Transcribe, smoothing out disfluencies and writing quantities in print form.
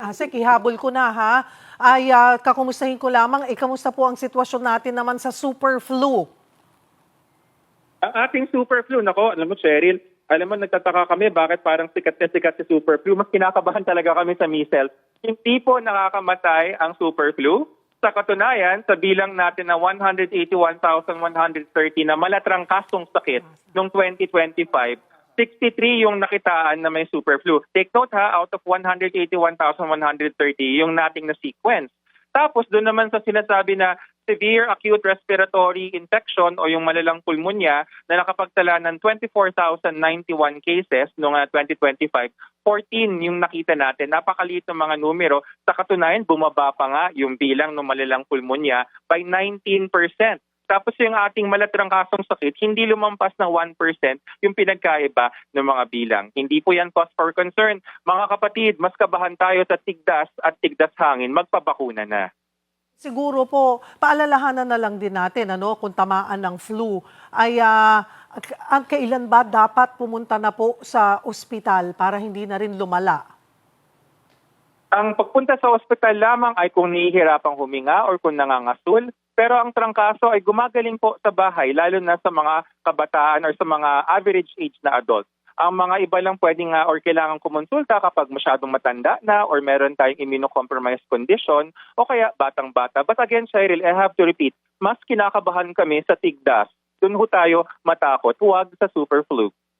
Asek, ihabol ko na ha. Ay, kakumustahin ko lamang, kamusta po ang sitwasyon natin naman sa super flu? Ang ating super flu, nako, alam mo Cheryl, alam mo nagtataka kami bakit parang sikat na sikat si super flu. Mas kinakabahan talaga kami sa measles. Hindi po nakakamatay ang super flu. Sa katunayan, sa bilang natin na 181,130 na malatrangkasong sakit noong 2025, 63 yung nakitaan na may super flu. Take note ha, out of 181,130 yung nating na-sequence. Tapos doon naman sa sinasabi na severe acute respiratory infection o yung malalang pulmonya na nakapagtala ng 24,091 cases noong 2025, 14 yung nakita natin. Napakaliit ng mga numero. Sa katunayan, bumaba pa nga yung bilang ng malalang pulmonya by 19%. Tapos yung ating malatrangkasong sakit, hindi lumampas ng 1% yung pinagkaiba ng mga bilang. Hindi po yan cause for concern. Mga kapatid, mas kabahan tayo sa tigdas at tigdas hangin. Magpabakuna na. Siguro po, paalalahanan na lang din natin, kung tamaan ng flu, ay ang kailan ba dapat pumunta na po sa ospital para hindi na rin lumala? Ang pagpunta sa ospital lamang ay kung nahihirapang huminga or kung nangangasul. Pero ang trangkaso ay gumagaling po sa bahay, lalo na sa mga kabataan or sa mga average age na adult. Ang mga iba lang pwedeng or kailangan kumonsulta kapag masyadong matanda na or meron tayong immunocompromised condition o kaya batang-bata. But again, Cheryl, I have to repeat, mas kinakabahan kami sa tigdas. Doon ho tayo matakot, huwag sa super flu.